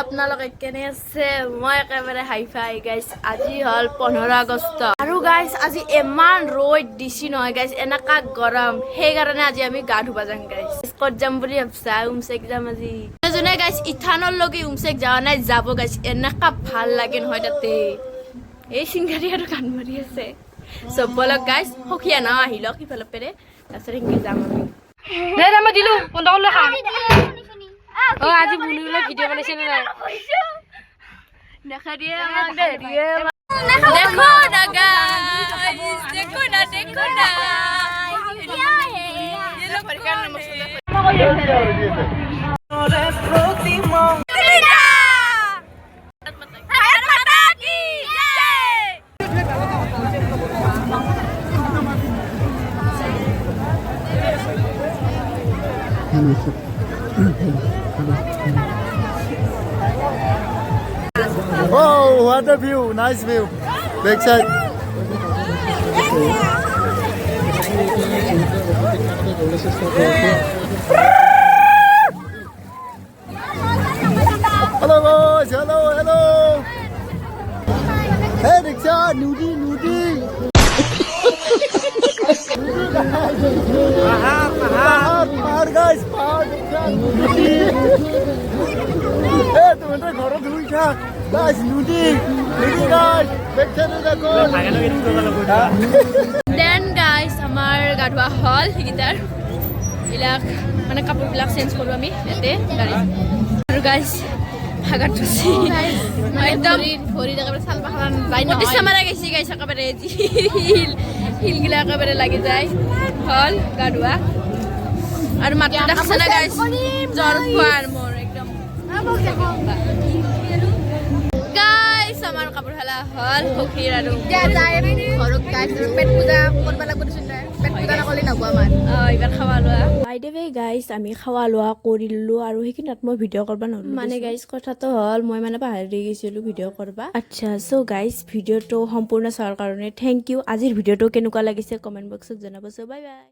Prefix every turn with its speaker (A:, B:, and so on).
A: আপোনালোকে কেনে আছে মই একেবাৰে হাইফাই গাইস আজি হল 15 আগষ্ট আৰু গাইস আজি ইমান ৰ'দ দিছি নহয় গাইস এনেকা গৰম সেই কাৰণে আজি আমি গা ধুবা যাম গাইস কত যাম বুলি ভাবছা উমসেক যাম আজি জনে গাইস ইথানল লগি উমসেক যাওয়া নাই যাব গাইস এনেকা ভাল লাগে নহয় তাতে এই সিংগাৰী আৰু গান মাৰি আছে সব বলক গাইস হকিয়া না আহিলক ইফালে পেৰে তাৰছত ইংগে যাম আমি
B: নাই মই দিলু বন্ধ কৰলে খা ও আজি বুনুলে ভিডিও বনাইছে না
A: দেখা দিয়ে আমাকে দিয়ে দেখো না গাইস দেখো না ये लोग परिकार ने मसला अरे प्रतिमा भारत माता की
C: Oh, what a view! Nice view. Back side. Hello, boys. Hello. Hey, Riksha, nudie. Pahar, guys, pahar. Hey, तुम्हें घर धुई था guys, nudie guys, back side देखो.
A: Then guys, আমাৰ গাধুৱা হল হিগিটাৰ ইলাক মানে কাপোৰ বিলাক চেঞ্জ কৰো আমি এতে গাড়ী আৰু গাইস ভাগাত তুছি একদম ভৰি একেবাৰে চাল বাখান যাই নহয় মতি সামাৰা গৈছি গাইস একেবাৰে হিল গিলা একেবাৰে লাগি যায় হল গাধুৱা আৰু মাত্ৰ দেখছ না গাইস জ্বৰ খোৱাৰ মোৰ একদম গাইস আমাৰ কাপোৰ হালা হল হকিৰ আৰু ঘৰত গাইস পেট পূজা কৰিব লাগিব দিছিল পেট পূজা নকলি নগো আমাৰ ইবাৰ খাৱা লোৱা বাই দে ৱে গাইস আমি খাৱা লোৱা কৰিলো আৰু সেইখিনিত মই ভিডিঅ' কৰবা নহলো মানে গাইস কথাটো হল মই মানে পাহৰি গৈছিলো ভিডিঅ' কৰবা আচ্ছা সো গাইস ভিডিঅ'টো সম্পূৰ্ণ চোৱাৰ কাৰণে থ্যাংক ইউ আজিৰ ভিডিঅ'টো কেনেকুৱা লাগিছে কমেন্ট বক্সত জনাব সো বাই বাই